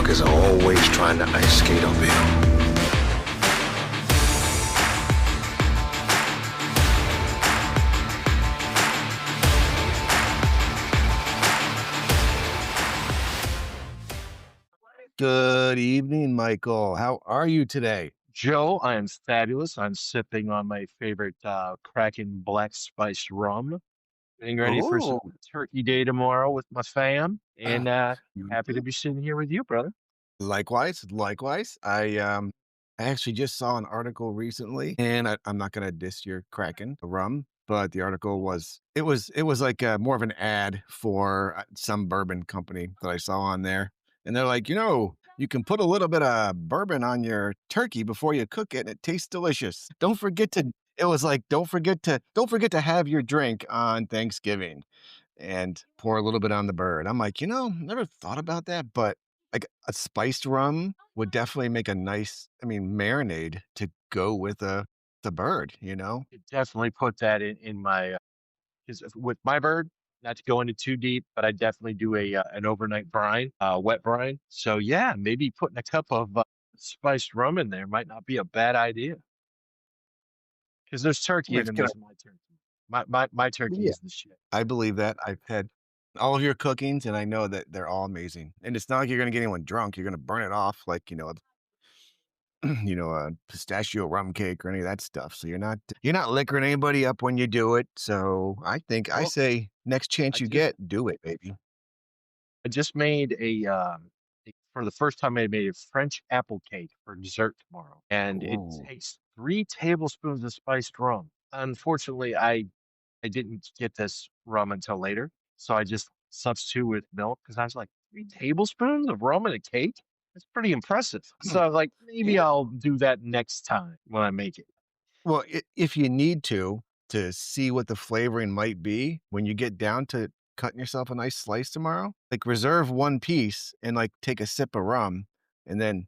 motherfuckers are always trying to ice skate uphill. Good evening, Michael. How are you today? Joe, I am fabulous. I'm sipping on my favorite Kraken Black Spiced rum. Getting ready for Oh, some Turkey Day tomorrow with my fam, and ah, happy to mhm. be sitting here with you, brother. Likewise, likewise. I actually just saw an article recently, and I'm not gonna diss your Kraken rum, but the article was like more of an ad for some bourbon company that I saw on there, and they're like, you can put a little bit of bourbon on your turkey before you cook it, and it tastes delicious. Don't forget to. It was like, don't forget to have your drink on Thanksgiving and pour a little bit on the bird. I'm like, never thought about that, but like a spiced rum would definitely make a nice, marinade to go with the bird. Could definitely put that in my because with my bird, not to go into too deep, but I definitely do a an overnight brine, wet brine. So yeah, maybe putting a cup of spiced rum in there might not be a bad idea because there's turkey in It's the gonna, middle of my turkey. My turkey yeah, is the shit. I believe that. I've had all of your cookings and I know that they're all amazing. And it's not like you're gonna get anyone drunk. You're gonna burn it off like, a pistachio rum cake or any of that stuff. So you're not liquoring anybody up when you do it. So I Well, say next I chance you just get, do it, baby. I just made for the first time I made a French apple cake for dessert tomorrow, and it Oh. takes 3 tablespoons of spiced rum. Unfortunately, I didn't get this rum until later, so I just substitute with milk because I was like 3 tablespoons of rum in a cake. That's pretty impressive. So I was like, maybe Yeah. I'll do that next time when I make it. Well, if you need to see what the flavoring might be when you get down to cutting yourself a nice slice tomorrow, like reserve one piece and like take a sip of rum and then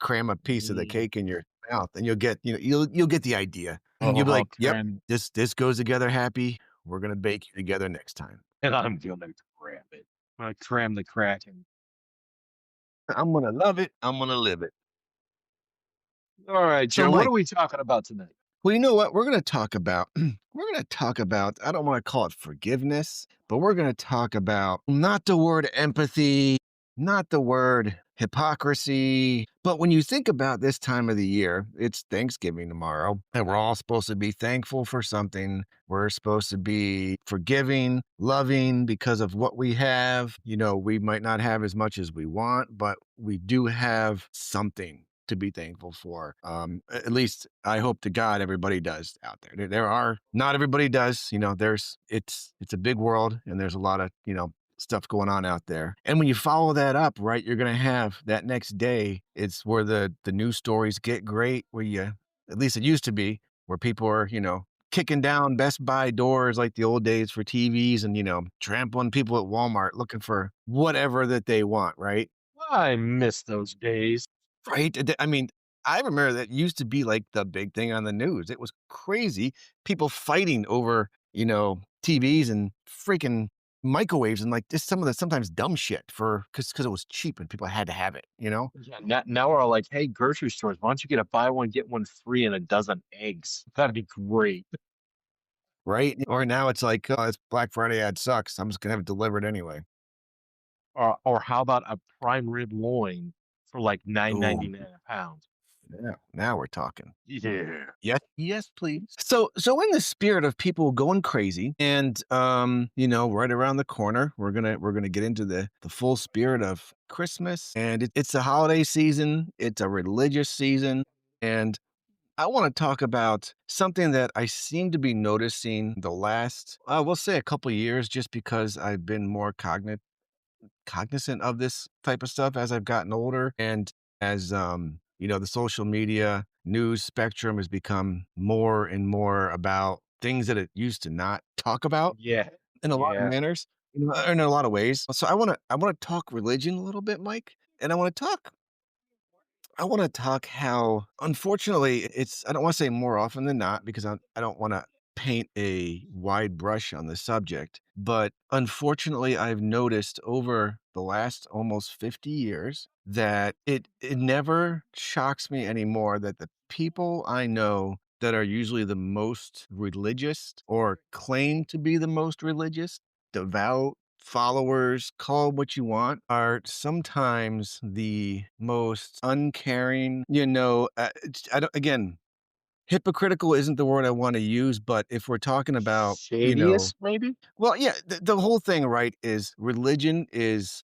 cram a piece of the Mm. cake in your mouth and you'll get the idea. You'll be Oh, like, "Yep, creme, this goes together happy. We're gonna bake you together next time." and I'm gonna grab it. I'm gonna cram the Kraken. I'm gonna love it. I'm gonna live it. All right, So, Joe, what Mike, are we talking about tonight? well, you know what? We're gonna talk about, I don't wanna call it forgiveness, but we're gonna talk about not the word empathy, not the word hypocrisy, but when you think about this time of the year, it's Thanksgiving tomorrow, and we're all supposed to be thankful for something. We're supposed to be forgiving, loving because of what we have. We might not have as much as we want, but we do have something to be thankful for. At least I hope to God everybody does out there. There are not everybody does. It's a big world and there's a lot of stuff going on out there. And when you follow that up, right, you're gonna have that next day. It's where the news stories get great. Where you, at least it used to be, where people are kicking down Best Buy doors like the old days for TVs and trampling people at Walmart looking for whatever that they want, right? I miss those days. Right? I remember that used to be like the big thing on the news. It was crazy. People fighting over, TVs and freaking microwaves and like just some of the sometimes dumb shit for because it was cheap and people had to have it. Yeah, now we're all like, hey, grocery stores, why don't you get a buy one, get one free and a dozen eggs? That'd be great. Right? Or now it's like, oh, this Black Friday ad sucks. I'm just gonna have it delivered anyway. Or how about a prime rib loin for like nine Oh, ninety nine a pound? now we're talking. Yeah. Yes, yes, please. So in the spirit of people going crazy and right around the corner, we're gonna get into the full spirit of Christmas and it's a holiday season, it's a religious season, and I want to talk about something that I seem to be noticing the last, we'll say a couple years, just because I've been more cognizant of this type of stuff as I've gotten older and as the social media news spectrum has become more and more about things that it used to not talk about Yeah. in a lot of Yeah. manners, in a lot of ways. So I want to talk religion a little bit, Mike, and I want to talk how, unfortunately, it's, I don't want to say more often than not, because I don't want to paint a wide brush on the subject. But unfortunately, I've noticed over the last almost 50 years that it never shocks me anymore that the people I know that are usually the most religious or claim to be the most religious, devout followers, call it what you want, are sometimes the most uncaring, I don't, again, hypocritical isn't the word I want to use, but if we're talking about, Shadiest, maybe? well, yeah, the whole thing, right, is religion is,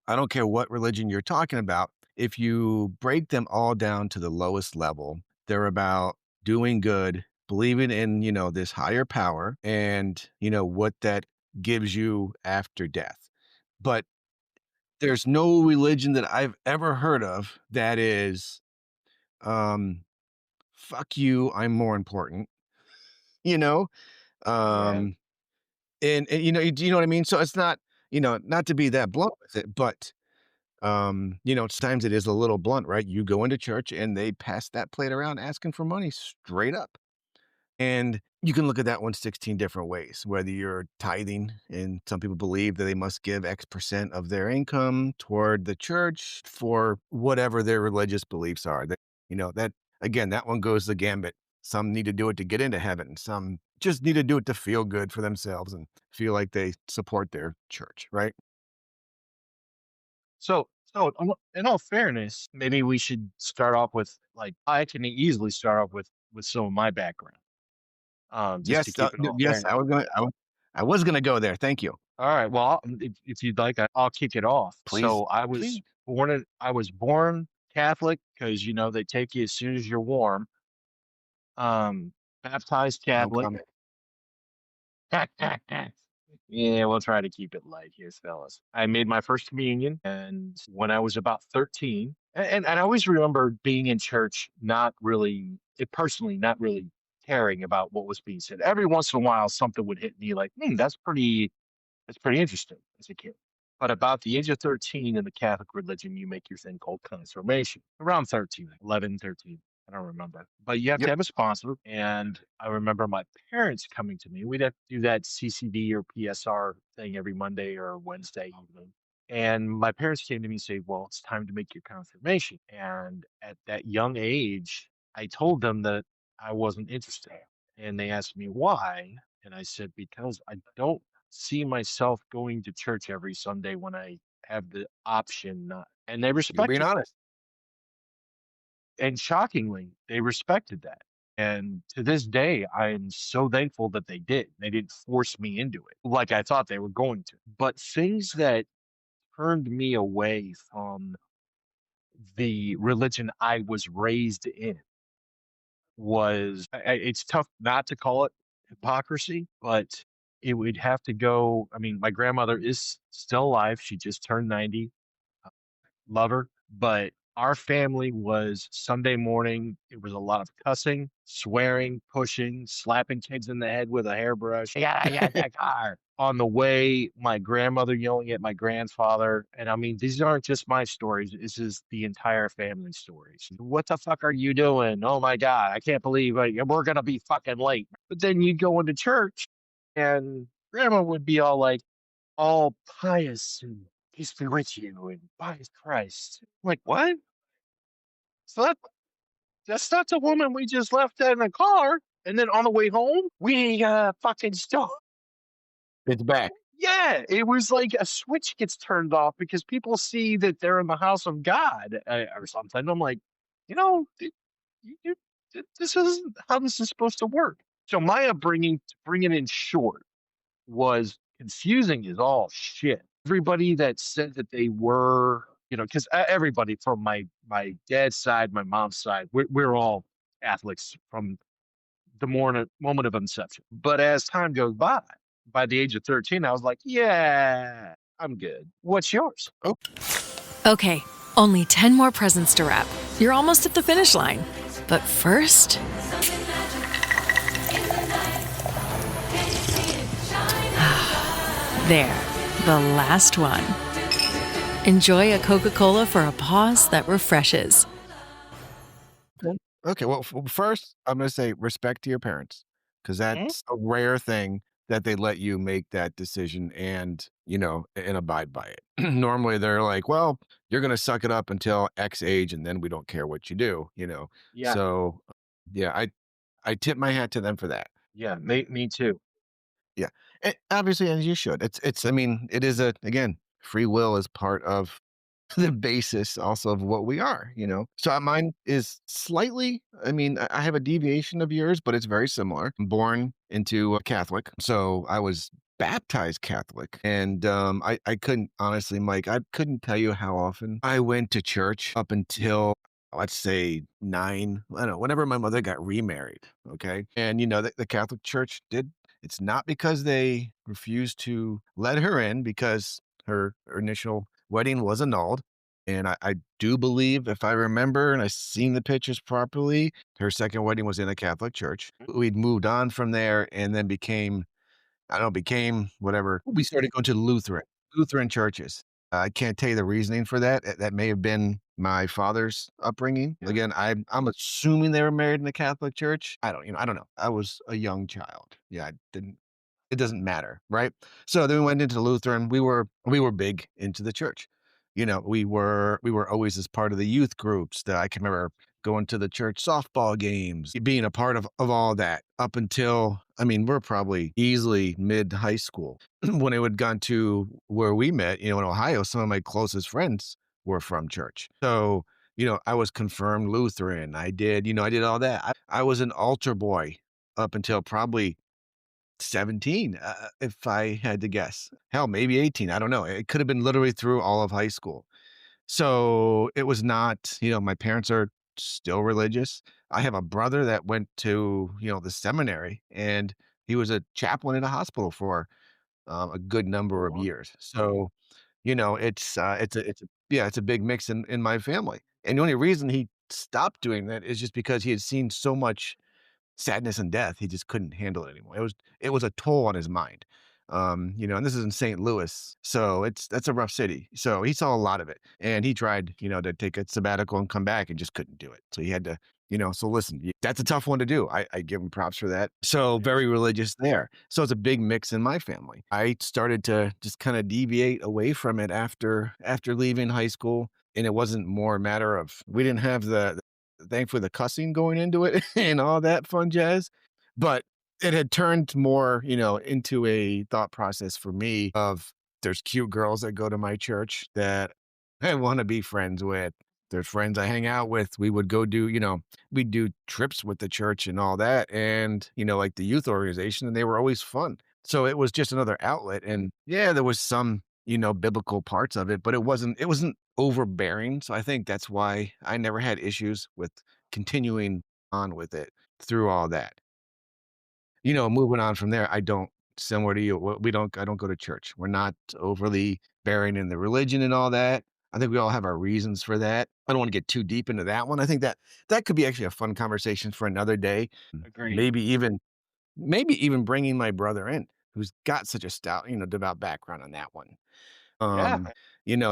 I don't care what religion you're talking about. If you break them all down to the lowest level, they're about doing good, believing in, this higher power and, what that gives you after death. But there's no religion that I've ever heard of that is, um, fuck you, I'm more important, you know? Yeah. Um, and do you know what I mean? So it's not, not to be that blunt with it, but sometimes it is a little blunt, right? You go into church and they pass that plate around asking for money straight up. And you can look at that one 16 different ways, whether you're tithing, and some people believe that they must give X percent of their income toward the church for whatever their religious beliefs are. That again, that one goes the gambit. Some need to do it to get into heaven. Some just need to do it to feel good for themselves and feel like they support their church, right? So in all fairness, maybe we should start off with like I can easily start off with some of my background, just to Yes, keep it all yes, fair. I was gonna go there. Thank you. All right. Well, if you'd like, I'll kick it off. Please, So please. I was born Catholic because they take you as soon as you're warm. Baptized No Catholic. comment. Yeah, we'll try to keep it light here, fellas. I made my first communion, and when I was about 13, and I always remember being in church, not really, personally, not really caring about what was being said. Every once in a while, something would hit me like, that's pretty interesting as a kid. But about the age of 13 in the Catholic religion, you make your thing called confirmation. Around 13, like 11, 13. I don't remember. But you have to Yep. have a sponsor. And I remember my parents coming to me. We'd have to do that CCD or PSR thing every Monday or Wednesday evening. And my parents came to me and said, well, it's time to make your confirmation. And at that young age, I told them that I wasn't interested. And they asked me why. And I said, because I don't see myself going to church every Sunday when I have the option not. And they You're being respected that. honest. And shockingly, they respected that. And to this day, I'm so thankful that they did. They didn't force me into it like I thought they were going to. But things that turned me away from the religion I was raised in was it's tough not to call it hypocrisy, but it would have to go. I mean, my grandmother is still alive. She just turned 90. Love her. But our family was Sunday morning. It was a lot of cussing, swearing, pushing, slapping kids in the head with a hairbrush. Yeah, yeah, that car. On the way, my grandmother yelling at my grandfather. And I mean, these aren't just my stories. This is the entire family stories. What the fuck are you doing? Oh my God, I can't believe we're going to be fucking late. But then you'd go into church and grandma would be all pious and peace be with you and by Christ. Like, what? So that's not the woman we just left in the car. And then on the way home, we fucking still. It's back. Yeah, it was like a switch gets turned off because people see that they're in the house of God or something. I'm like, you know, this isn't how this is supposed to work. So my upbringing, to bring it in short, was confusing as all shit. Everybody that said that they were, because everybody from my dad's side, my mom's side, we're all Catholics from the moment of inception. But as time goes by the age of 13, I was like, yeah, I'm good. What's yours? Oh, Okay, only 10 more presents to wrap. You're almost at the finish line. But first, there, the last one. Enjoy a Coca-Cola for a pause that refreshes. okay. Well, first, I'm gonna say respect to your parents because Hmm? that's a rare thing that they let you make that decision and, and abide by it. Normally they're like, well, you're going to suck it up until X age and then we don't care what you do. Yeah. So, yeah, I tip my hat to them for that. Yeah. Me too. Yeah. And obviously, as you should. I mean, it is again, free will is part of the basis also of what we are. So mine is slightly, I mean, I have a deviation of yours, but it's very similar. I'm born into a Catholic. So I was baptized Catholic. And I couldn't, honestly, Mike, I couldn't tell you how often I went to church up until, let's say, nine, I don't know, whenever my mother got remarried. Okay. And, the Catholic Church it's not because they refused to let her in, because her initial wedding was annulled. And I do believe, if I remember and I seen the pictures properly, her second wedding was in a Catholic church. We'd moved on from there and then I don't know, became whatever. We started going to Lutheran churches. I can't tell you the reasoning for that. That may have been my father's upbringing. Yeah. Again, I'm assuming they were married in the Catholic church. I don't know. I was a young child. Yeah, I didn't it doesn't matter, right? So then we went into Lutheran. We were big into the church. We were always as part of the youth groups. That I can remember going to the church softball games, being a part of all that up until, I mean, we're probably easily mid high school when it would gone to where we met, in Ohio. Some of my closest friends were from church. So, I was confirmed Lutheran. I did all that. I was an altar boy up until probably 17, if I had to guess. Hell, maybe 18. I don't know. It could have been literally through all of high school. So it was not, my parents are still religious. I have a brother that went to, the seminary, and he was a chaplain in a hospital for a good Oh, number of wow. years. So, yeah, it's a big mix in my family. And the only reason he stopped doing that is just because he had seen so much sadness and death. He just couldn't handle it anymore. It was a toll on his mind. And this is in St. Louis, so that's a rough city. So he saw a lot of it, and he tried, to take a sabbatical and come back, and just couldn't do it. So he had to, So listen, that's a tough one to do. I give him props for that. So It is. very religious there. So it's a big mix in my family. I started to just kind of deviate away from it after leaving high school, and it wasn't more a matter of we didn't have the thankfully the cussing going into it and all that fun jazz. But it had turned more, into a thought process for me of there's cute girls that go to my church that I want to be friends with. There's friends I hang out with. We would go do, we'd do trips with the church and all that. And, like the youth organization, and they were always fun. So it was just another outlet. And yeah, there was some, biblical parts of it, but it wasn't overbearing. So I think that's why I never had issues with continuing on with it through all that. Moving on from there, I don't similar to you, I don't go to church. We're not overly bearing in the religion and all that. I think we all have our reasons for that. I don't want to get too deep into that one. I think that could be actually a fun conversation for another day. Agreed. Maybe even maybe even bringing my brother in, who's got such a stout, devout background on that one. Yeah. Um,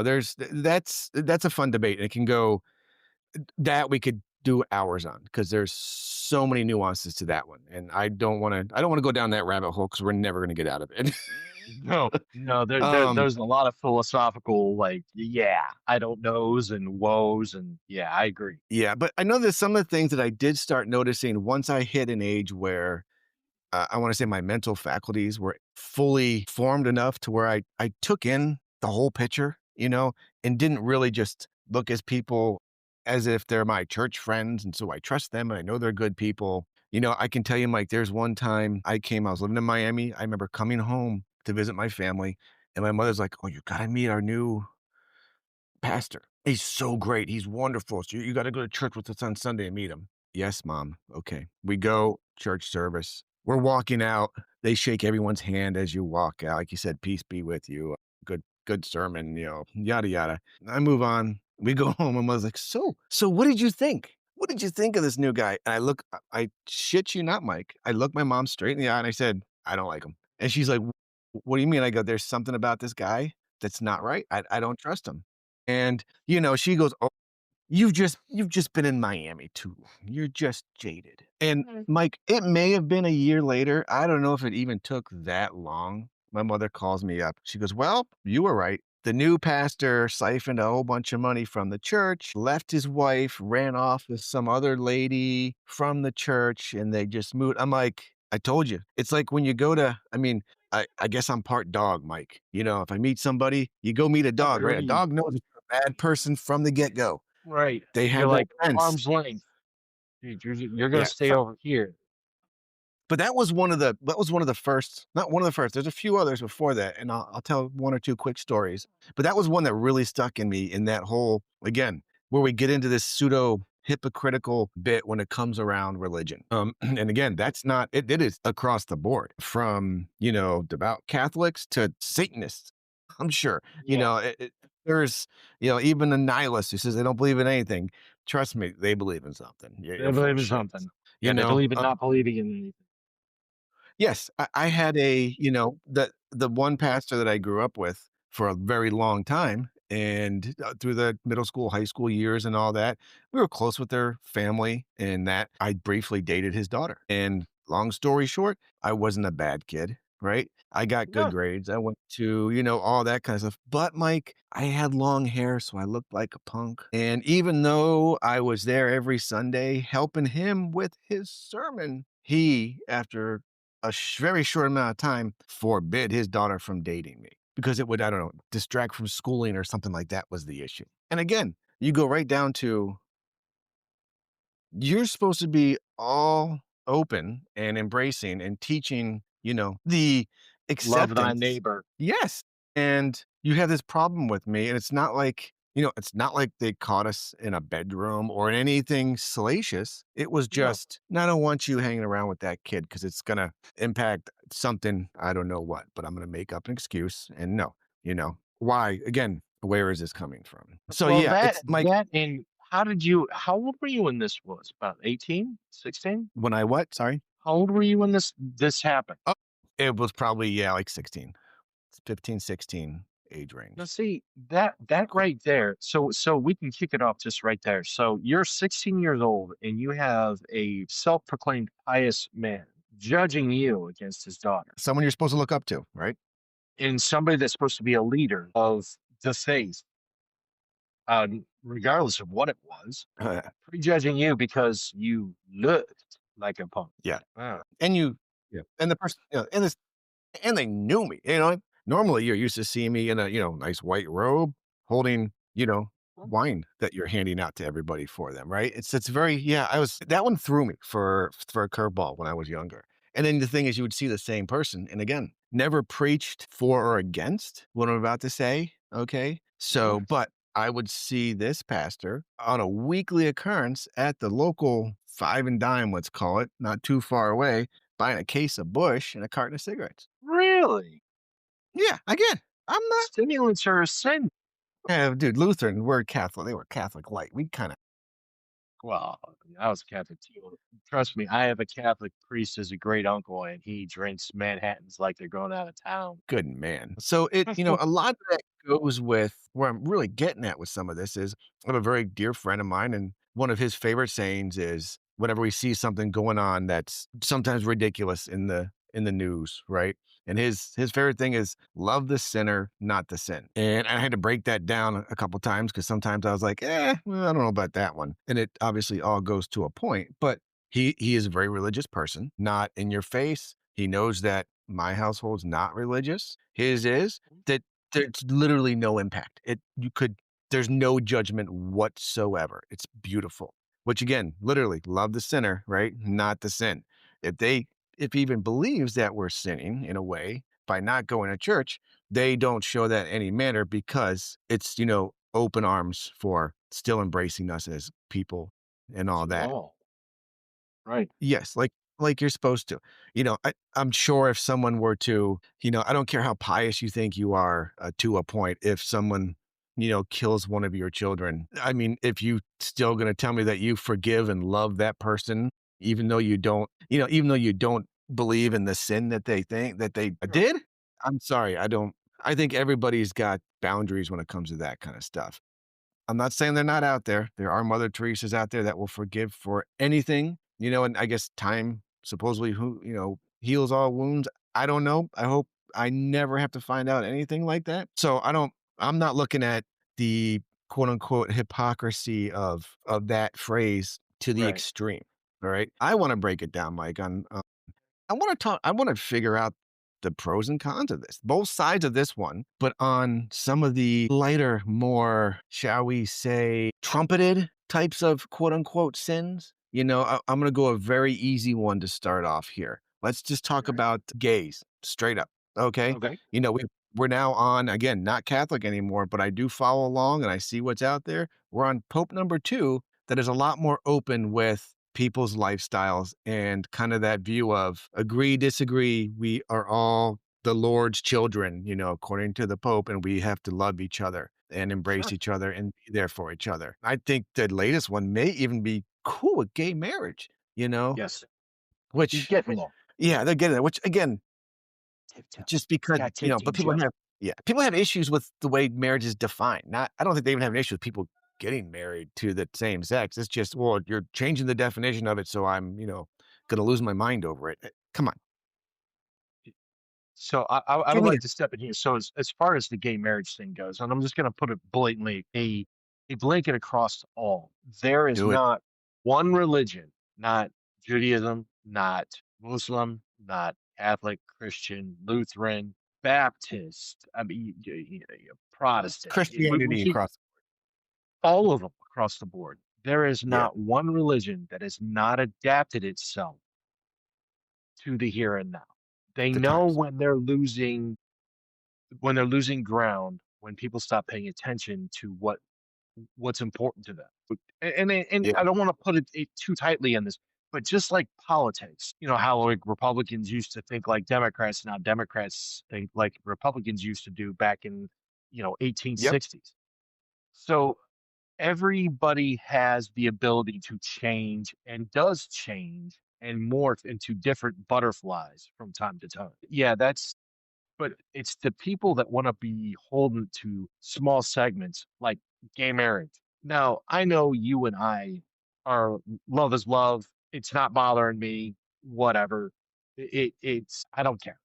that's a fun debate. It can go that we could do hours on because there's so many nuances to that one, and I don't wanna go down that rabbit hole because 'cause we're never gonna get out of it. No, no, Um, there's a lot of philosophical, like, yeah, I don't knows and woes, and yeah, I agree. yeah, but I know there's some of the things that I did start noticing once I hit an age where I want to say my mental faculties were fully formed enough to where I took in the whole picture, and didn't really just look as people as if they're my church friends. And so I trust them and I know they're good people. I can tell you, Mike, there's one time I was living in Miami. I remember coming home to visit my family, and my mother's like, "Oh, you gotta meet our new pastor. He's so great. He's wonderful. So you got to go to church with us on Sunday and meet him." Yes, mom. Okay. We go church service. We're walking out. They shake everyone's hand as you walk out. Like you said, peace be with you. Good sermon, yada, yada. I move on. We go home and was like, so what did you think? What did you think of this new guy? And I shit you not, Mike. I looked my mom straight in the eye and I said, I don't like him. And she's like, what do you mean? I go, there's something about this guy that's not right. I don't trust him. And, she goes, "Oh, you've just been in Miami too long. You're just jaded. And Mm. Mike, it may have been a year later. I don't know if it even took that long. My mother calls me up. She goes, "Well, you were right. The new pastor siphoned a whole bunch of money from the church, left his wife, ran off with some other lady from the church, and they just moved." I'm like, I told you. It's like when you go to, I mean, I guess I'm part dog, Mike. If I meet somebody, you go meet a dog, right? A Agreed. dog knows you're a bad person from the get go. Right. They You're have that like sense. arm's length. You're gonna Yeah. stay over here. But that was one of the first, not one of the first. There's a few others before that, and I'll tell one or two quick stories. But that was one that really stuck in me in that whole, again, where we get into this pseudo hypocritical bit when it comes around religion. And again, that's not it, it is across the board from, devout Catholics to Satanists. I'm sure. Yeah. There's, even a nihilist who says they don't believe in anything. Trust me, they believe in something. They You're full believe of in shit. something. You Yeah, they know, believe in not believing in anything. Yes, I had the one pastor that I grew up with for a very long time, and through the middle school, high school years, and all that, we were close with their family. And that I briefly dated his daughter. And long story short, I wasn't a bad kid, right? I got good No. grades. I went to all that kind of stuff. But Mike, I had long hair, so I looked like a punk. And even though I was there every Sunday helping him with his sermon, he, after a very short amount of time, forbid his daughter from dating me because it would, I don't know, distract from schooling or something like that was the issue. And again, you go right down to you're supposed to be all open and embracing and teaching, the Love thy acceptance. neighbor. Yes. And you have this problem with me. And it's not like they caught us in a bedroom or in anything salacious. It was No. just, "No, I don't want you hanging around with that kid because it's going to impact something. I don't know what, but I'm going to make up an excuse." And no, why? Again, where is this coming from? So Well, yeah, that it's Mike. that and how old were you when this was? About 18, 16? When I what? Sorry. How old were you when this happened? Oh, it was probably, yeah, like 16, 15, 16 age Now range. see, that right there, so we can kick it off just right there. So you're 16 years old and you have a self-proclaimed pious man judging you against his daughter. Someone you're supposed to look up to, right? And somebody that's supposed to be a leader of the faith, regardless of what it was, prejudging you because you looked like a punk. Yeah. Wow. And yeah. And the person, and they knew me. Normally you're used to seeing me in a, nice white robe holding, wine that you're handing out to everybody for them, right? It's very, yeah, that one threw me for a curveball when I was younger. And then the thing is you would see the same person and again, never preached for or against what I'm about to say, okay? So, Mhm. but I would see this pastor on a weekly occurrence at the local five and dime, let's call it, not too far away, buying a case of Bush and a carton of cigarettes. Really? Yeah, again, I'm not. Stimulants are a sin. Yeah, dude, Lutheran, we're Catholic. They were Catholic light. We kind of Well, I was Catholic too. Trust me, I have a Catholic priest as a great uncle, and he drinks Manhattans like they're going out of town. good man. So a lot of that goes with where I'm really getting at with some of this is I have a very dear friend of mine, and one of his favorite sayings is whenever we see something going on that's sometimes ridiculous in the news, right? And his favorite thing is love the sinner, not the sin. And I had to break that down a couple times because sometimes I was like, well, I don't know about that one. And it obviously all goes to a point, but he is a very religious person, not in your face. He knows that my household's not religious. His is that there's literally no impact. There's no judgment whatsoever. It's beautiful. Which again, literally love the sinner, right? Not the sin. If they if he even believes that we're sinning in a way by not going to church, they don't show that in any manner because it's, open arms for still embracing us as people and all that. Oh, right. Yes, like you're supposed to. I'm sure if someone were to, I don't care how pious you think you are to a point, if someone, kills one of your children, I mean, if you still going to tell me that you forgive and love that person, even though you don't believe in the sin that they think that they Sure. did, I'm sorry. I don't, I think everybody's got boundaries when it comes to that kind of stuff. I'm not saying they're not out there. There are Mother Teresa's out there that will forgive for anything, and I guess time supposedly heals all wounds. I don't know. I hope I never have to find out anything like that. So I'm not looking at the quote unquote hypocrisy of that phrase to the Right. extreme. All right. I want to break it down, Mike, on I want to figure out the pros and cons of this, both sides of this one, but on some of the lighter, more, shall we say, trumpeted types of quote unquote sins. I'm going to go a very easy one to start off here. Let's just talk Right. about gays straight up. Okay. Okay. We're now on, again, not Catholic anymore, but I do follow along and I see what's out there. We're on Pope number 2 that is a lot more open with people's lifestyles and kind of that view of agree, disagree. We are all the Lord's children, according to the Pope, and we have to love each other and embrace Sure. each other and be there for each other. I think the latest one may even be cool with gay marriage, Yes. He's which, getting there. yeah, they're getting there, which again, Tiptoe. just He's because, got but tiptoe people Joe. have, yeah, people have issues with the way marriage is defined. Not, I don't think they even have an issue with people getting married to the same sex. It's just, well, you're changing the definition of it, so I'm, going to lose my mind over it. Come on, So I give would me like a to step in here. So as far as the gay marriage thing goes, and I'm just going to put it blatantly, a blanket across all. There is do it. not one religion, not Judaism, not Muslim, not Catholic, Christian, Lutheran, Baptist. I mean, Protestant. We Christianity keep across all of them across the board. There is yeah, not one religion that has not adapted itself to the here and now. They the know times. when they're losing ground, when people stop paying attention to what's important to them. And Yeah. I don't want to put it too tightly in this, but just like politics, how like Republicans used to think like Democrats, now Democrats think like Republicans used to do back in Yep. 1860s. So everybody has the ability to change and does change and morph into different butterflies from time to time. Yeah, but it's the people that want to be beholden to small segments like gay marriage. Now, I know you and I are love is love. It's not bothering me. Whatever. It's I don't care.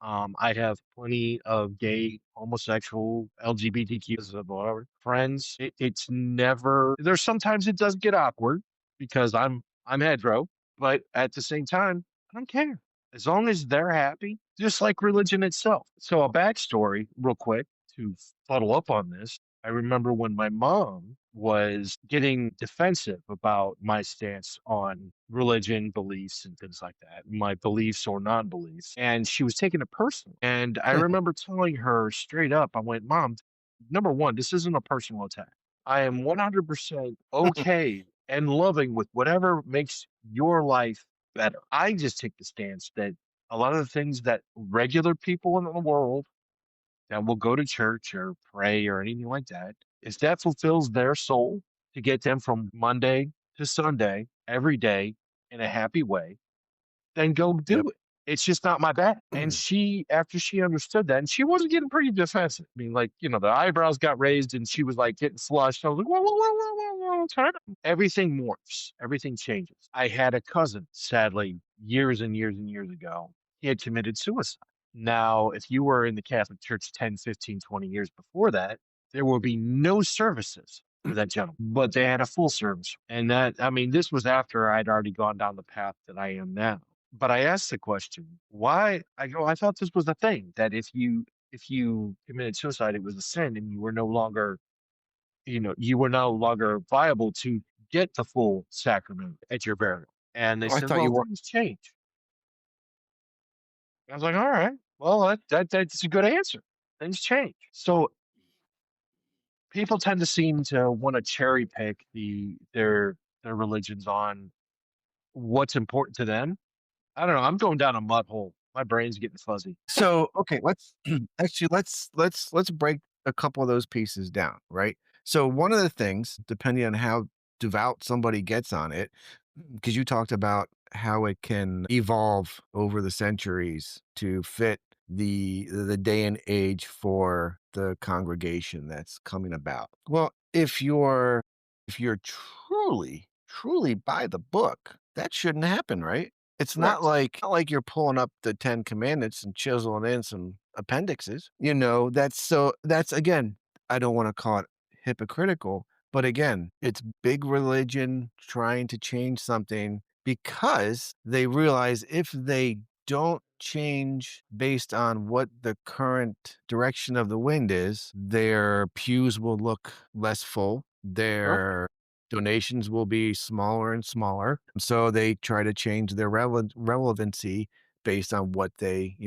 I have plenty of gay, homosexual, LGBTQs, whatever friends. It's never. There's sometimes it does get awkward because I'm hetero, but at the same time, I don't care as long as they're happy, just like religion itself. So, a backstory, real quick, to fuddle up on this. I remember when my mom was getting defensive about my stance on religion, beliefs, and things like that, my beliefs or non beliefs. And she was taking it personal. And I remember telling her straight up, I went, Mom, number one, this isn't a personal attack. I am 100% okay and loving with whatever makes your life better. I just take the stance that a lot of the things that regular people in the world that will go to church or pray or anything like that, is that fulfills their soul to get them from Monday to Sunday every day in a happy way, then go do Yep. it. It's just not my bag. And she, after she understood that, and she wasn't getting pretty defensive. I mean, like, the eyebrows got raised and she was like getting flushed. I was like, whoa, whoa, whoa, whoa, whoa, whoa, turn it. Everything morphs, everything changes. I had a cousin, sadly, years and years and years ago, he had committed suicide. Now, if you were in the Catholic Church 10, 15, 20 years before that, there will be no services for that gentleman, but they had a full service. And that, I mean, this was after I'd already gone down the path that I am now. But I asked the question, why? I go, I thought this was the thing that if you committed suicide, it was a sin, and you were no longer viable to get the full sacrament at your burial. And they Oh, I said, thought well, you were. things change. I was like, all right, well, that's a good answer. Things change. So people tend to seem to want to cherry pick their religions on what's important to them. I don't know. I'm going down a mud hole. My brain's getting fuzzy. So, okay, let's actually let's break a couple of those pieces down, right? So, one of the things, depending on how devout somebody gets on it, because you talked about how it can evolve over the centuries to fit the day and age for the congregation that's coming about. Well, if you're truly by the book, that shouldn't happen, right? It's Correct. not like you're pulling up the 10 commandments and chiseling in some appendixes. That's again, I don't want to call it hypocritical, but again, it's big religion trying to change something because they realize if they don't change based on what the current direction of the wind is, their pews will look less full. Sure. Their donations will be smaller and smaller. So they try to change their relevancy based on what they,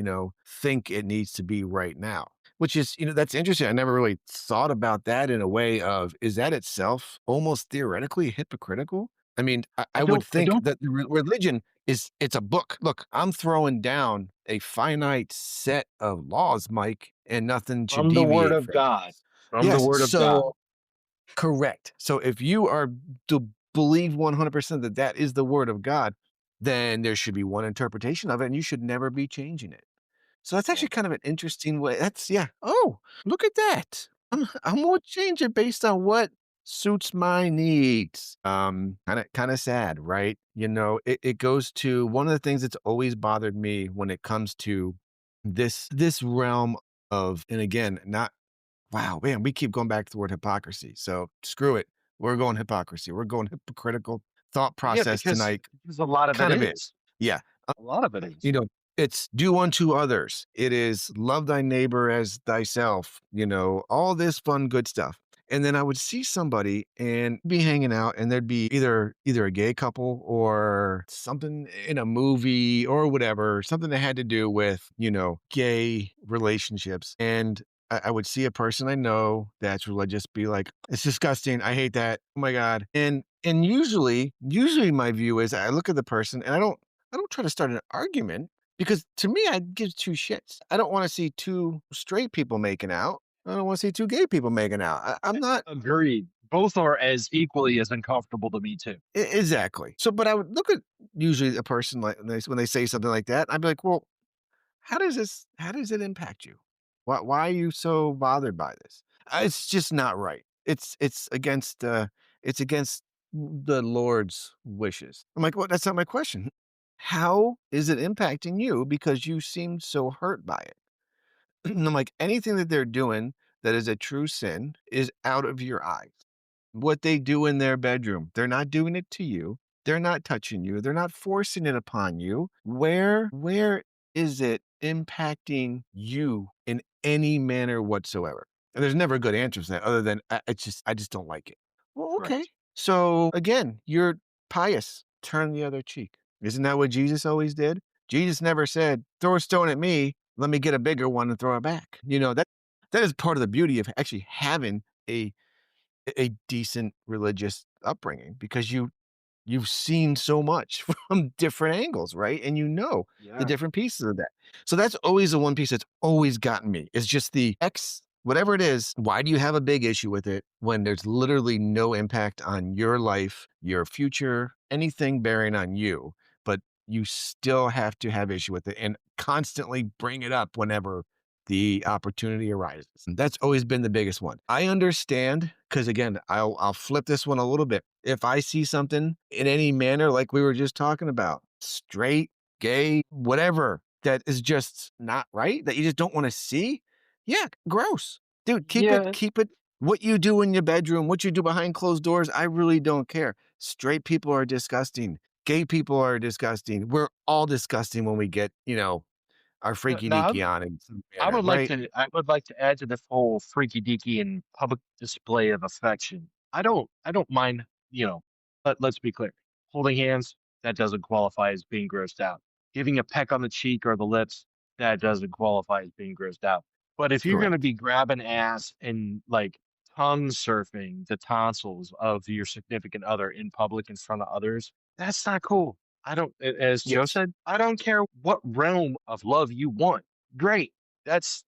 think it needs to be right now. Which is, that's interesting. I never really thought about that in a way of, is that itself almost theoretically hypocritical? I mean, I I would don't. I think don't. that the religion it's a book. Look, I'm throwing down a finite set of laws, Mike, and nothing should From the Word deviate of from God. this. From the Yes, Word of God. so correct. So if you are to believe 100% that that is the word of God, then there should be one interpretation of it, and you should never be changing it. So that's Yeah. actually kind of an interesting way. That's yeah. Oh, look at that. I'm gonna change it based on what suits my needs. Kind of sad, right? It goes to one of the things that's always bothered me when it comes to this realm of, and again, not wow, man, we keep going back to the word hypocrisy. So screw it. We're going hypocrisy. We're going hypocritical thought Yeah, process because tonight. a lot of it Kind of is. is. Yeah. A lot of it You is. know, it's do unto others. It is love thy neighbor as thyself, all this fun, good stuff. And then I would see somebody and be hanging out, and there'd be either a gay couple or something in a movie or whatever, something that had to do with, gay relationships. And I would see a person I know that's religious be like, it's disgusting. I hate that. Oh my God. And usually my view is I look at the person and I don't try to start an argument because to me, I give two shits. I don't want to see two straight people making out. I don't want to see two gay people making out. I'm not Agreed. Both are as equally as uncomfortable to me too. exactly. So, but I would look at usually a person like when they say something like that, I'd be like, well, how does it impact you? Why are you so bothered by this? It's just not right. It's against the Lord's wishes. I'm like, well, that's not my question. How is it impacting you? Because you seem so hurt by it. And I'm like, anything that they're doing that is a true sin is out of your eyes. What they do in their bedroom, they're not doing it to you. They're not touching you. They're not forcing it upon you. Where is it impacting you in any manner whatsoever? And there's never a good answer to that other than I just don't like it. Well, okay. Correct. So again, you're pious. Turn the other cheek. Isn't that what Jesus always did? Jesus never said, throw a stone at me, let me get a bigger one and throw it back. That is part of the beauty of actually having a decent religious upbringing because you've seen so much from different angles, right? And the Yeah. different pieces of that. So that's always the one piece that's always gotten me. It's just the X, whatever it is. Why do you have a big issue with it when there's literally no impact on your life, your future, anything bearing on you, but you still have to have issue with it and constantly bring it up whenever the opportunity arises. And that's always been the biggest one. I understand because again, I'll flip this one a little bit. If I see something in any manner, like we were just talking about, straight, gay, whatever, that is just not right, that you just don't want to see, yeah, gross. Dude, Yeah. keep it. What you do in your bedroom, what you do behind closed doors, I really don't care. Straight people are disgusting. Gay people are disgusting. We're all disgusting when we get, our freaky Now, deaky on in some I manner, would like right? to. I would like to add to this whole freaky deaky and public display of affection. I don't. I don't mind. Let's be clear. Holding hands, that doesn't qualify as being grossed out. Giving a peck on the cheek or the lips, that doesn't qualify as being grossed out. But if you're going to Correct. be grabbing ass and like tongue surfing the tonsils of your significant other in public in front of others, that's not cool. I don't, as Joe Yes. said, I don't care what realm of love you want. Great. That's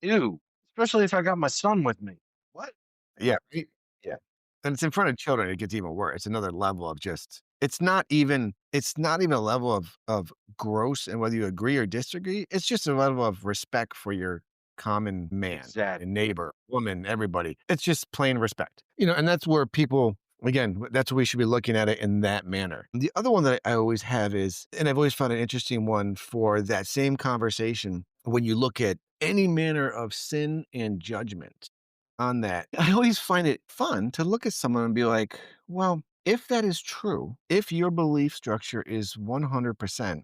ew. Especially if I got my son with me. What? Yeah, right? Yeah. And it's in front of children, it gets even worse. It's another level of just it's not even a level of gross and whether you agree or disagree. It's just a level of respect for your common man Exactly. and neighbor, woman, everybody. It's just plain respect, and that's where people, again, that's what we should be looking at it in that manner. The other one that I always have is, and I've always found an interesting one for that same conversation, when you look at any manner of sin and judgment on that, I always find it fun to look at someone and be like, well, if that is true, if your belief structure is 100%,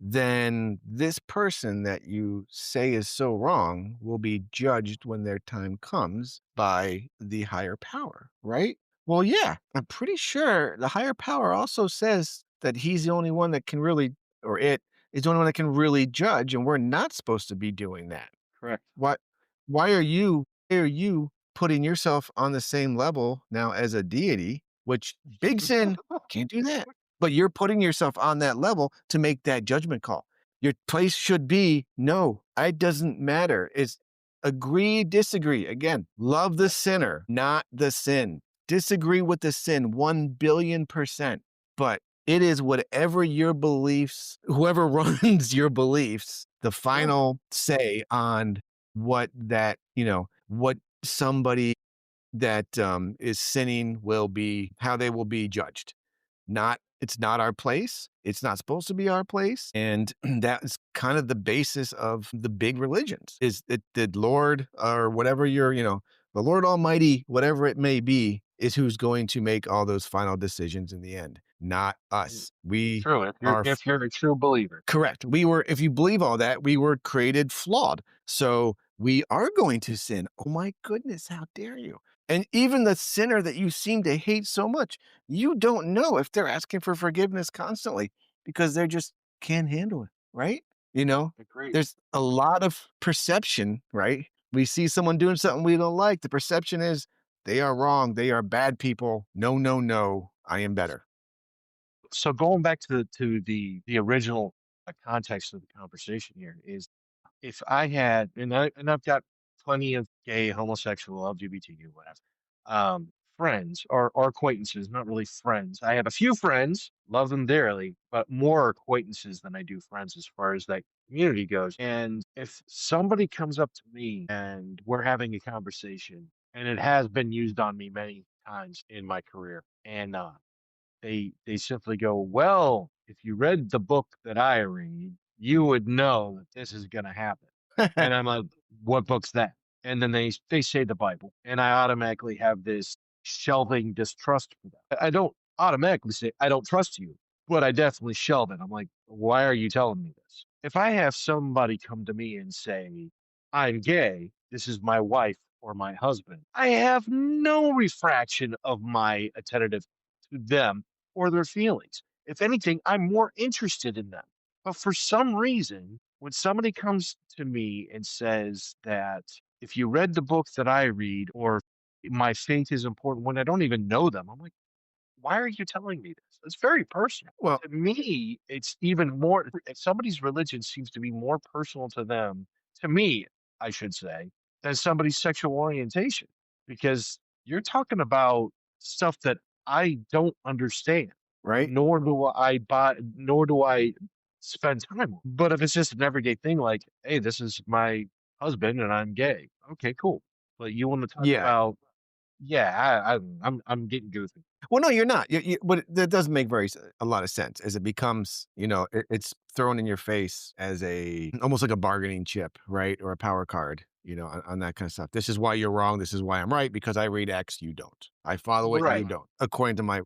then this person that you say is so wrong will be judged when their time comes by the higher power, right? Well, yeah, I'm pretty sure the higher power also says that he's the only one that can really, or it is the only one that can really judge, and we're not supposed to be doing that. Correct. What why are you putting yourself on the same level now as a deity, which big sin, can't do that. But you're putting yourself on that level to make that judgment call. Your place should be, no, it doesn't matter. It's agree, disagree. Again, love the sinner, not the sin. Disagree with the sin 1 billion%. But it is whatever your beliefs, whoever runs your beliefs, the Yeah. final say on what that, what somebody that is sinning will be, how they will be judged. It's not our place. It's not supposed to be our place. And that is kind of the basis of the big religions, is that the Lord, or whatever the Lord Almighty, whatever it may be, is who's going to make all those final decisions in the end, not Mm, us. We true. If you're are if you're a true believer. correct. If you believe all that, we were created flawed. So we are going to sin. Oh my goodness, how dare you? And even the sinner that you seem to hate so much, you don't know if they're asking for forgiveness constantly because they're just can't handle it, right? Agreed. There's a lot of perception, right? We see someone doing something we don't like. The perception is they are wrong. They are bad people. No, no, no. I am better. So going back to the original context of the conversation here is, if I had, I've got plenty of gay, homosexual, LGBTQ, whatever, friends or acquaintances, not really friends. I have a few friends, love them dearly, but more acquaintances than I do friends as far as that community goes. And if somebody comes up to me and we're having a conversation, and it has been used on me many times in my career, and they simply go, "Well, if you read the book that I read, you would know that this is gonna happen." And I'm like, "What book's that?" And then they say the Bible, and I automatically have this shelving distrust for them. I don't automatically say, "I don't trust you," but I definitely shelve it. I'm like, "Why are you telling me this?" If I have somebody come to me and say, "I'm gay, this is my wife or my husband," I have no refraction of my attentive to them or their feelings. If anything, I'm more interested in them. But for some reason, when somebody comes to me and says that if you read the book that I read, or my faith is important, when I don't even know them, I'm like, why are you telling me this? It's very personal. Well, To me, it's even more, if somebody's religion seems to be more personal to them, to me, I should say, than somebody's sexual orientation, because you're talking about stuff that I don't understand, right? nor do I spend time with. But if it's just an everyday thing, like, hey, this is my husband and I'm gay. Okay, cool. But you want to talk Yeah. about, yeah, I'm getting goofy. Well, no, you're not. But that doesn't make a lot of sense as it becomes, it's thrown in your face as almost like a bargaining chip, right? Or a power card, on that kind of stuff. This is why you're wrong. This is why I'm right, because I read X, you don't. I follow it, you Right. don't, according to my.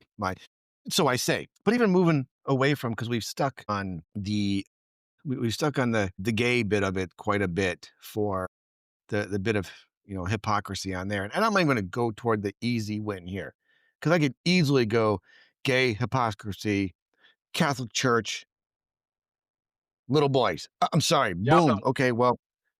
So I say, but even moving away from, because we've stuck on the gay bit of it quite a bit for the bit of hypocrisy on there. And I'm not even going to go toward the easy win here, because I could easily go gay, hypocrisy, Catholic Church, little boys. I'm sorry, Yep. boom. Okay, well,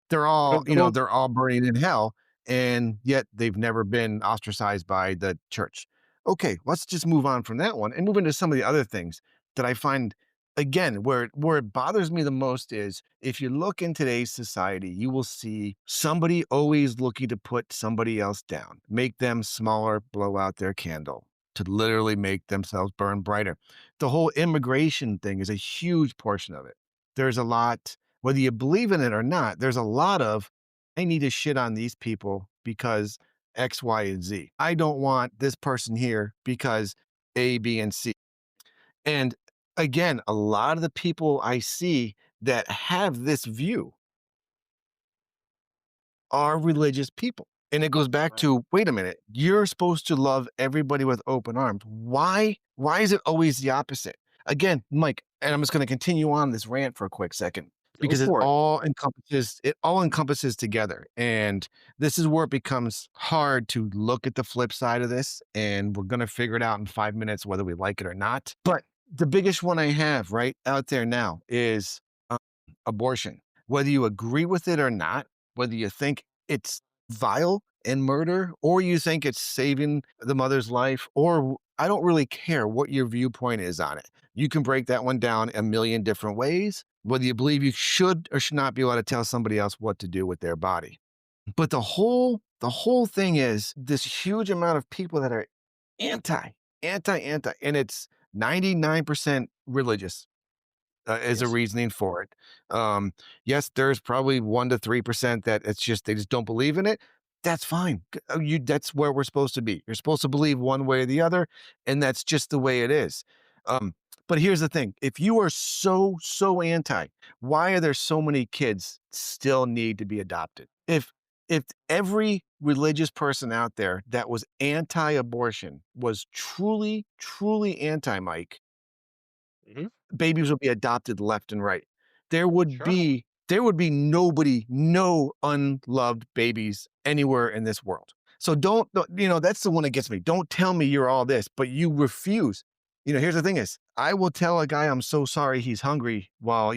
they're all Go. they're all burning in hell, and yet they've never been ostracized by the church. Okay, let's just move on from that one and move into some of the other things that I find, again, where it bothers me the most is, if you look in today's society, you will see somebody always looking to put somebody else down, make them smaller, blow out their candle to literally make themselves burn brighter. The whole immigration thing is a huge portion of it. There's a lot, whether you believe in it or not, there's a lot of I need to shit on these people because X, Y, and Z. I don't want this person here because A, B, and C. And again, a lot of the people I see that have this view are religious people. And it goes back Right. to, wait a minute, you're supposed to love everybody with open arms. Why is it always the opposite? Again, Mike, and I'm just going to continue on this rant for a quick second Go because for it. it all encompasses together. And this is where it becomes hard to look at the flip side of this. And we're going to figure it out in 5 minutes, whether we like it or not. But the biggest one I have right out there now is um, abortion. Whether you agree with it or not, whether you think it's vile and murder, or you think it's saving the mother's life, or I don't really care what your viewpoint is on it. You can break that one down a million different ways, whether you believe you should or should not be able to tell somebody else what to do with their body. But the whole thing is this huge amount of people that are anti, anti, and it's 99% religious as a Yes. reasoning for it. Yes, there's probably 1 to 3% that it's just they just don't believe in it. That's fine. That's where we're supposed to be. You're supposed to believe one way or the other, and that's just the way it is. Um, but here's the thing: if you are so anti, why are there so many kids still need to be adopted? If every religious person out there that was anti-abortion was truly anti, Mike, Hmm. babies would be adopted left and right. There would Sure. be there would be no unloved babies anywhere in this world. So that's the one that gets me. Don't tell me you're all this, but you refuse. Here's the thing is, I will tell a guy I'm so sorry he's hungry while,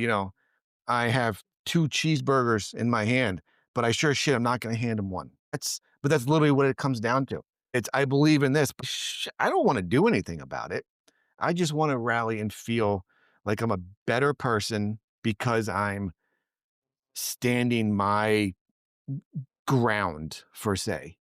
I have 2 cheeseburgers in my hand, but I sure as shit I'm not gonna hand him one. That's literally what it comes down to. It's, I believe in this, but I don't wanna do anything about it. I just want to rally and feel like I'm a better person because I'm standing my ground, for say.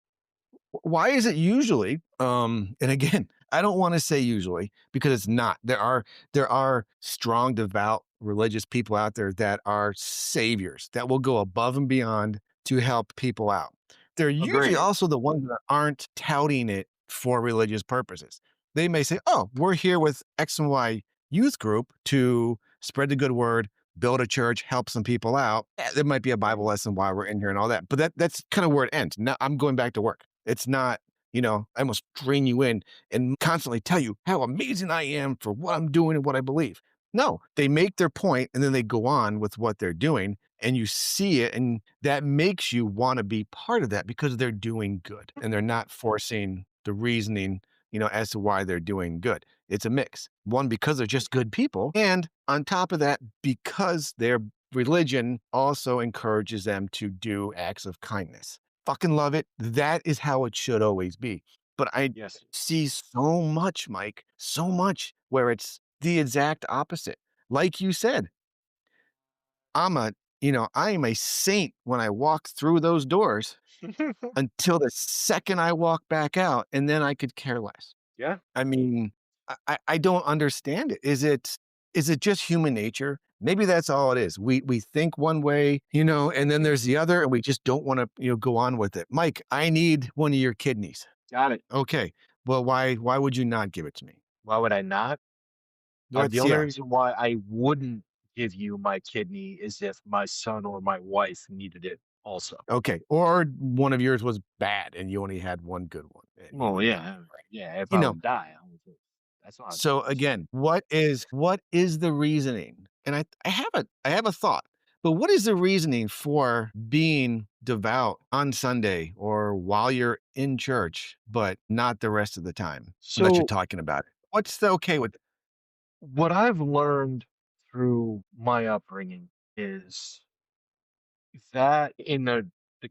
Why is it usually? And again, I don't want to say usually because it's not. There are strong, devout, religious people out there that are saviors that will go above and beyond to help people out. They're usually Agreed. also the ones that aren't touting it for religious purposes. They may say, "Oh, we're here with X and Y youth group to spread the good word, build a church, help some people out. There might be a Bible lesson while we're in here and all that, but that's kind of where it ends. Now I'm going back to work. It's not, I must drain you in and constantly tell you how amazing I am for what I'm doing and what I believe. No, they make their point and then they go on with what they're doing and you see it. And that makes you want to be part of that because they're doing good and they're not forcing the reasoning, as to why they're doing good. It's a mix. One, because they're just good people. And on top of that, because their religion also encourages them to do acts of kindness. Fucking love it. That is how it should always be. But I Yes. see so much, Mike, so much where it's the exact opposite. Like you said, I'm a, I am a saint when I walk through those doors until the second I walk back out, and then I could care less. Yeah. I mean, I don't understand it. Is it just human nature? Maybe that's all it is. We think one way, and then there's the other, and we just don't want to, go on with it. Mike, I need one of your kidneys. Got it. Okay. Well, why would you not give it to me? Why would I not? The What's only yeah. reason why I wouldn't give you my kidney is if my son or my wife needed it also. Okay. Or one of yours was bad and you only had one good one and you Well, would die. yeah, yeah. If You I know, would die, that's not a So choice. again, what is the reasoning? And I have a thought, but what is the reasoning for being devout on Sunday or while you're in church, but not the rest of the time unless you're So, talking about it? What's the okay with what I've learned through my upbringing is that in the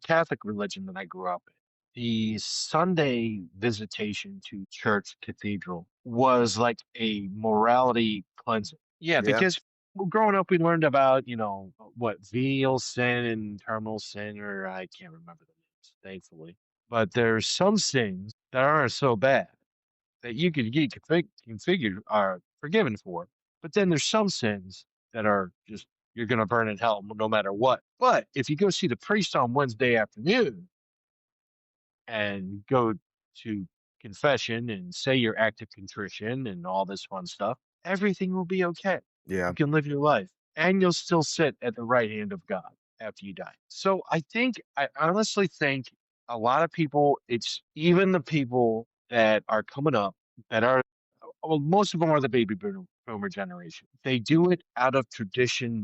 Catholic religion that I grew up in, the Sunday visitation to church cathedral was like a morality cleansing. Yeah, yeah? because growing up, we learned about, what venial sin and terminal sin, or I can't remember the names, thankfully. But there's some sins that aren't so bad that you could get configured are forgiven for. But then there's some sins that are just you're going to burn in hell no matter what. But if you go see the priest on Wednesday afternoon and go to confession and say your act of contrition and all this fun stuff, everything will be okay. Yeah. You can live your life and you'll still sit at the right hand of God after you die. So I honestly think a lot of people, it's even the people that are coming up that are, well, most of them are the boomer generation. They do it out of tradition,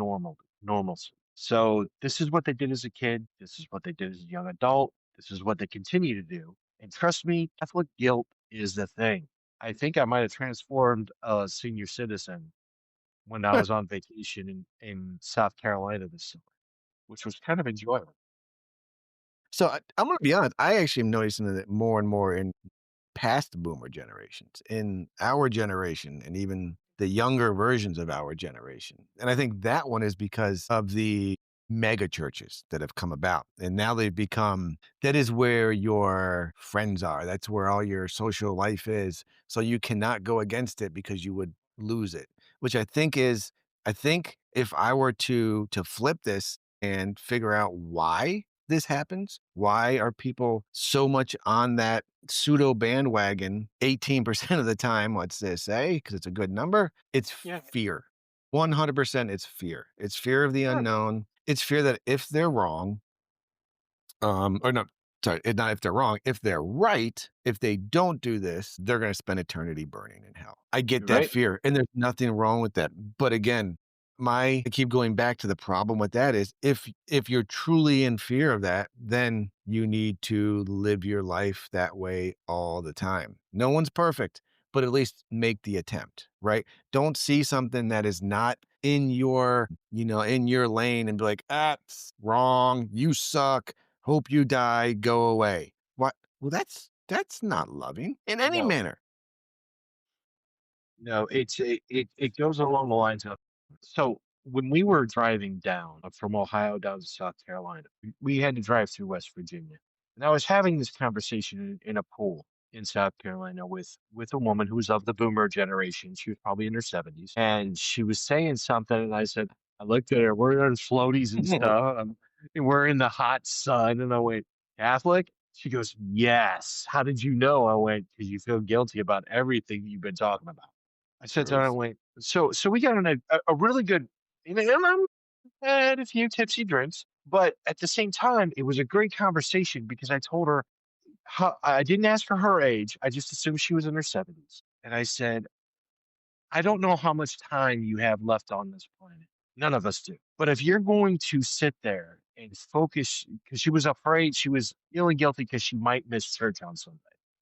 normalcy. So this is what they did as a kid. This is what they did as a young adult. This is what they continue to do. And trust me, Catholic guilt is the thing. I think I might have transformed a senior citizen when I was on vacation in South Carolina this summer, which was kind of enjoyable. So I'm going to be honest. I actually am noticing that more and more in past boomer generations, in our generation, and even the younger versions of our generation. And I think that one is because of the mega churches that have come about. And now they've become that is where your friends are. That's where all your social life is. So you cannot go against it because you would lose it, which I think if I were to flip this and figure out why this happens, why are people so much on that pseudo bandwagon 18% of the time, let's just say, because it's a good number, it's Yeah. fear. 100% it's fear. It's fear of the Sure. unknown. It's fear that if they're wrong, or no, sorry, not if they're wrong, if they're right, if they don't do this, they're going to spend eternity burning in hell. I get You're that right. fear, and there's nothing wrong with that. But again, I keep going back to the problem with that is if you're truly in fear of that, then you need to live your life that way all the time. No one's perfect, but at least make the attempt, right? Don't see something that is not in your, in your lane and be like, ah, it's wrong, you suck, hope you die, go away. What? Well, that's not loving in any No, manner. no, it goes along the lines of, so when we were driving down from Ohio down to South Carolina, we had to drive through West Virginia. And I was having this conversation in a pool in South Carolina with a woman who was of the boomer generation. She was probably in her 70s. And she was saying something, and I said, I looked at her, we're on floaties and stuff. And we're in the hot sun. And I went, Catholic? She goes, yes. How did you know? I went, because you feel guilty about everything you've been talking about. I sat down Truth. and went, so we got on a really good, and I had a few tipsy drinks, but at the same time, it was a great conversation because I told her how I didn't ask for her age. I just assumed she was in her 70s. And I said, I don't know how much time you have left on this planet. None of us do. But if you're going to sit there and focus, because she was afraid, she was feeling guilty because she might miss church on Sunday.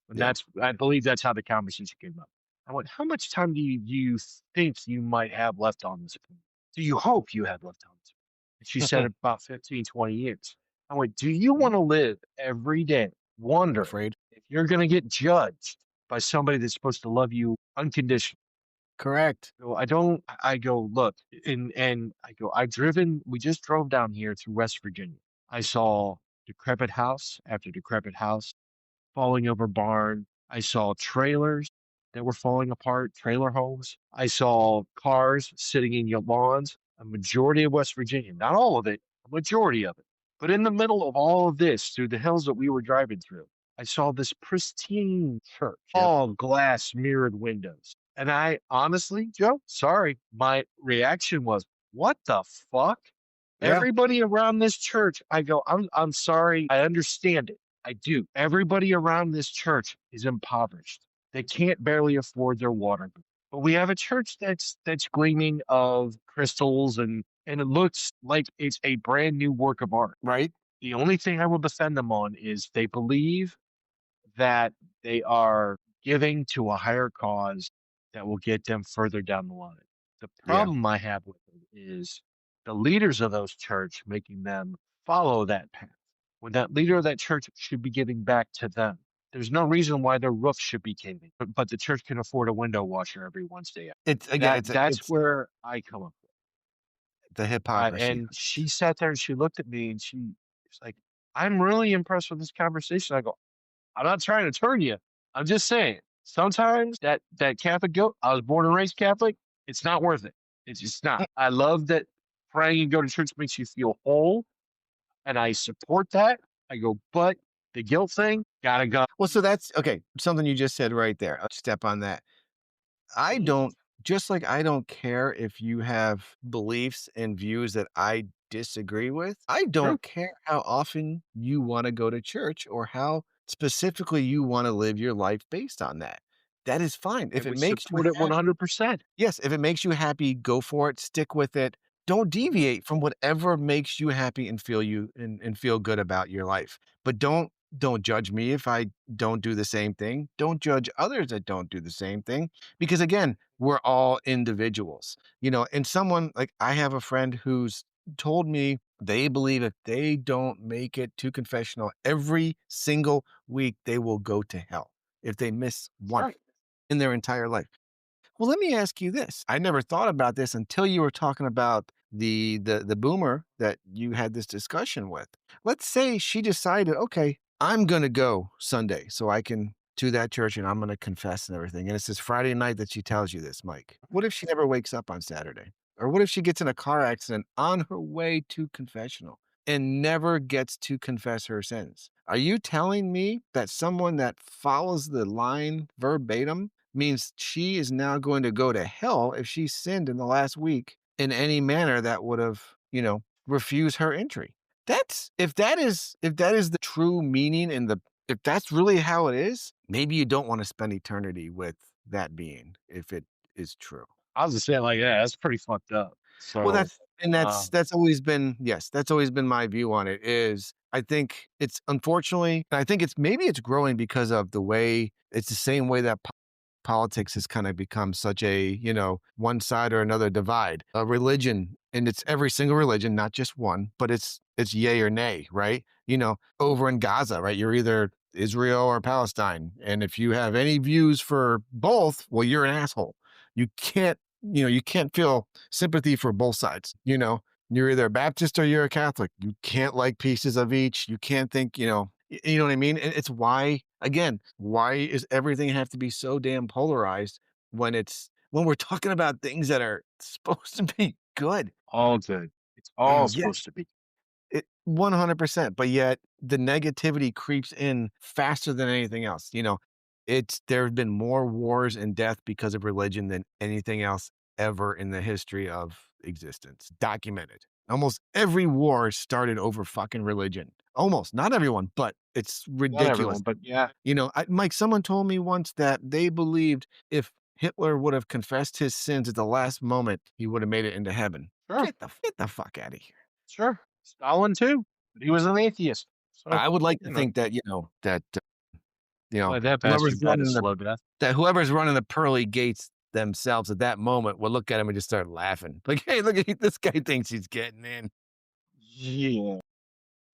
And Yeah. I believe that's how the conversation came up. I went, how much time do you think you might have left on this planet? Do you hope you have left on this planet? And she said about 15, 20 years. I went, do you want to live every day wondering Afraid. if you're going to get judged by somebody that's supposed to love you unconditionally? Correct. So I go, look, and I go, we just drove down here through West Virginia. I saw decrepit house after decrepit house, falling over barn. I saw trailers that were falling apart, trailer homes. I saw cars sitting in your lawns, a majority of West Virginia, not all of it, a majority of it. But in the middle of all of this, through the hills that we were driving through, I saw this pristine church, Yep. all glass mirrored windows. And I honestly, Joe, sorry, my reaction was, what the fuck? Yeah. Everybody around this church, I go, I'm sorry, I understand it. I do. Everybody around this church is impoverished. They can't barely afford their water bill. But we have a church that's gleaming of crystals and it looks like it's a brand new work of art. Right. The only thing I will defend them on is they believe that they are giving to a higher cause that will get them further down the line. The Yeah. problem I have with it is the leaders of those church making them follow that path when that leader of that church should be giving back to them. There's no reason why their roof should be caving, but the church can afford a window washer every Wednesday. It's again, That's it's where I come up. the hypocrisy. And she sat there and she looked at me and she was like, I'm really impressed with this conversation. I go, I'm not trying to turn you. I'm just saying, sometimes that Catholic guilt, I was born and raised Catholic, it's not worth it. It's just not. I love that praying and go to church makes you feel whole, and I support that. I go, but the guilt thing, gotta go. Well, so that's okay. Something you just said right there. I'll step on that. I Mhm. don't, just like I don't care if you have beliefs and views that I disagree with. I True. don't care how often you want to go to church or how specifically you want to live your life based on that. That is fine. If And it we makes you support it happy, 100%. yes, if it makes you happy, go for it, stick with it. Don't deviate from whatever makes you happy and feel and feel good about your life. But don't judge me if I don't do the same thing. Don't judge others that don't do the same thing because again, we're all individuals. And someone like I have a friend who's told me they believe if they don't make it to confessional every single week, they will go to hell if they miss one Sure. in their entire life. Well, let me ask you this. I never thought about this until you were talking about the boomer that you had this discussion with. Let's say she decided, okay, I'm gonna go Sunday so I can to that church and I'm gonna confess and everything. And it's this Friday night that she tells you this, Mike. What if she never wakes up on Saturday? Or what if she gets in a car accident on her way to confessional and never gets to confess her sins? Are you telling me that someone that follows the line verbatim means she is now going to go to hell if she sinned in the last week in any manner that would have, refused her entry? That's if that is the true meaning and the if that's really how it is, maybe you don't want to spend eternity with that being if it is true. I was just saying, like, yeah, that's pretty fucked up. Well, So, that's and that's um, that's always been yes, that's always been my view on it is I think it's unfortunately, I think it's maybe it's growing because of the way it's the same way that politics has kind of become such a, one side or another divide. A religion, and it's every single religion, not just one, but it's yay or nay, right? Over in Gaza, right? You're either Israel or Palestine. And if you have any views for both, well, you're an asshole. You can't feel sympathy for both sides. You're either a Baptist or you're a Catholic. You can't like pieces of each. You can't think, you know what I mean? And it's why, again, why is everything have to be so damn polarized when we're talking about things that are supposed to be good? all good. It's all Yeah, supposed to be. 100%. But yet the negativity creeps in faster than anything else. There have been more wars and death because of religion than anything else ever in the history of existence, documented. Almost every war started over fucking religion. Almost, not everyone, but it's Not ridiculous. everyone, but yeah, Mike, someone told me once that they believed if Hitler would have confessed his sins at the last moment, he would have made it into heaven. sure, Get the fuck out of here. sure. Stalin too, but he was an atheist. So, I would like to you know, think that, glad that whoever's bastard died a running slow death. whoever's running the pearly gates themselves at that moment will look at him and just start laughing. Like, hey, look at this guy thinks he's getting in. Yeah.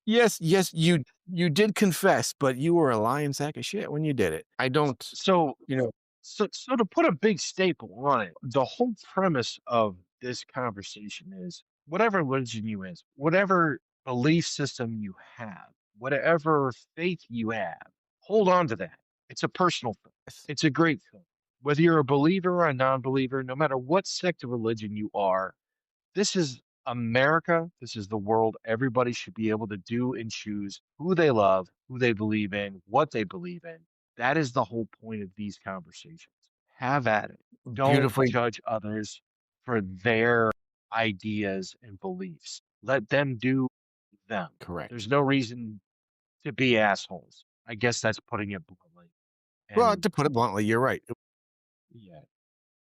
Yes, yes, you did confess, but you were a lying sack of shit when you did it. I don't, So, you know, so to put a big staple on it, the whole premise of this conversation is whatever religion you is, whatever belief system you have, whatever faith you have, hold on to that. It's a personal thing. yes, It's a great thing. Whether you're a believer or a non-believer, no matter what sect of religion you are, this is America. This is the world. Everybody should be able to do and choose who they love, who they believe in, what they believe in. That is the whole point of these conversations. Have at it. Don't beautifully judge others for their ideas and beliefs. Let them do them. correct. There's no reason to be assholes. I guess that's putting it bluntly. Well, And to put it bluntly, you're right. yeah,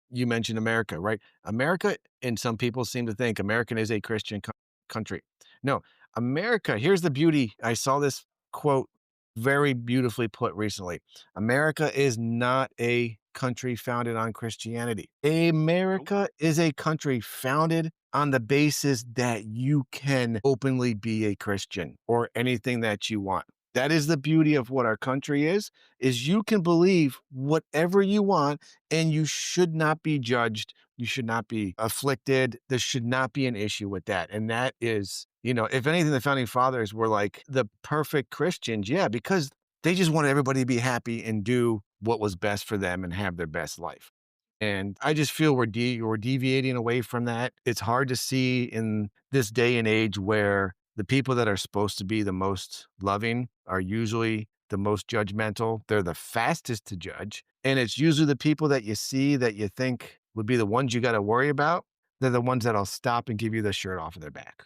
You mentioned America, right? America, and some people seem to think American is a Christian country. No, America, here's the beauty. I saw this quote very beautifully put recently. America is not a country founded on Christianity. nope, America is a country founded on the basis that you can openly be a Christian or anything that you want. That is the beauty of what our country is you can believe whatever you want and you should not be judged. You should not be afflicted. There should not be an issue with that. And that is, if anything, the founding fathers were like the perfect Christians. Yeah, because they just wanted everybody to be happy and do what was best for them and have their best life. And I just feel we're deviating away from that. It's hard to see in this day and age where the people that are supposed to be the most loving are usually the most judgmental. They're the fastest to judge. And it's usually the people that you see that you think would be the ones you got to worry about. They're the ones that'll stop and give you the shirt off of their back.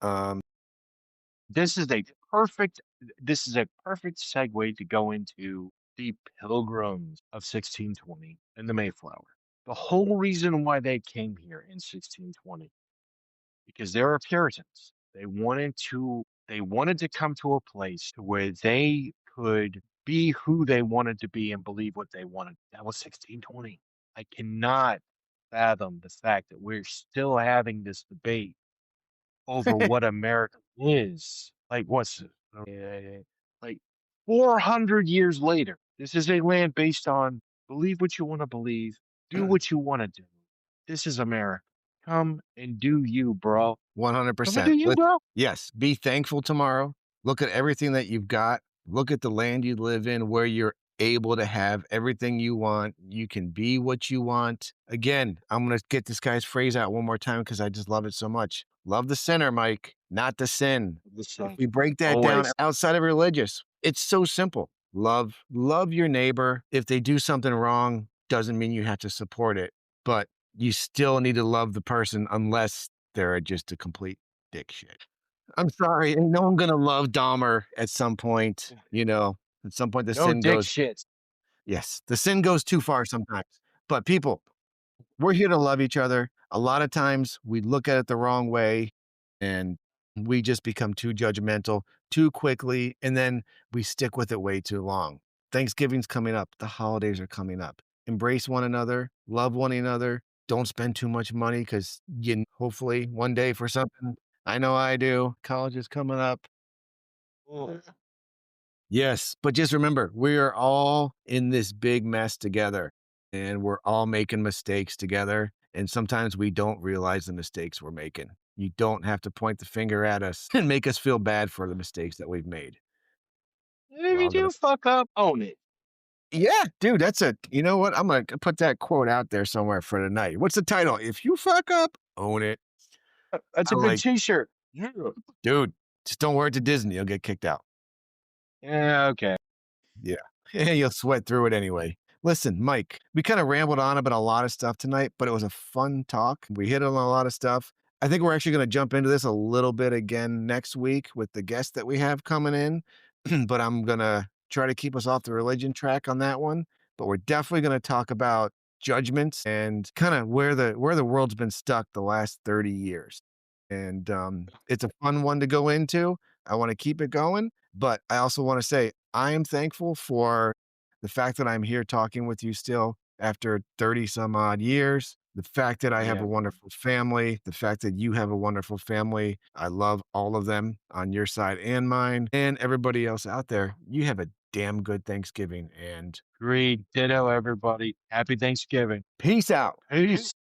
Um, This is a perfect this is a perfect segue to go into the Pilgrims of 1620 and the Mayflower. The whole reason why they came here in 1620, because they were Puritans. They wanted to come to a place where they could be who they wanted to be and believe what they wanted. That was 1620. I cannot fathom the fact that we're still having this debate over what America is. Like, like 400 years later? This is a land based on believe what you want to believe, do what you want to do. This is America. Come and do you, bro. Come and do 100%. you, bro. Yes, be thankful tomorrow. Look at everything that you've got. Look at the land you live in where you're able to have everything you want. You can be what you want. Again, I'm going to get this guy's phrase out one more time because I just love it so much. Love the sinner, Mike, not the sin. If we break that down Always. outside of religious, it's so simple. Love your neighbor. If they do something wrong, doesn't mean you have to support it, but you still need to love the person unless they're just a complete dick shit. I'm sorry, ain't no one gonna love Dahmer at some point, at some point the No sin dick goes shits. yes, the sin goes too far sometimes. But people, we're here to love each other. A lot of times we look at it the wrong way and we just become too judgmental too quickly, and then we stick with it way too long. Thanksgiving's coming up, the holidays are coming up. Embrace one another, love one another. Don't spend too much money because you hopefully one day for something. I know I do. College is coming up. Ugh. Yes, but just remember, we are all in this big mess together and we're all making mistakes together. And sometimes we don't realize the mistakes we're making. You don't have to point the finger at us and make us feel bad for the mistakes that we've made. If We're you all gonna, do fuck up, own it. yeah, dude, you know what? I'm going to put that quote out there somewhere for tonight. What's the title? If you fuck up, own it. That's a I'm good like, t-shirt. Yeah. dude, just don't wear it to Disney. You'll get kicked out. Yeah, okay. Yeah. You'll sweat through it anyway. Listen, Mike, we kind of rambled on about a lot of stuff tonight, but it was a fun talk. We hit on a lot of stuff. I think we're actually going to jump into this a little bit again next week with the guests that we have coming in, but I'm going to try to keep us off the religion track on that one. But we're definitely going to talk about judgments and kind of where the world's been stuck the last 30 years. And it's a fun one to go into. I want to keep it going, but I also want to say I am thankful for the fact that I'm here talking with you still after 30 some odd years. The fact that I have Yeah. a wonderful family, the fact that you have a wonderful family. I love all of them on your side and mine, and everybody else out there. You have a damn good Thanksgiving and Agreed. Ditto, everybody. Happy Thanksgiving. peace out. Peace.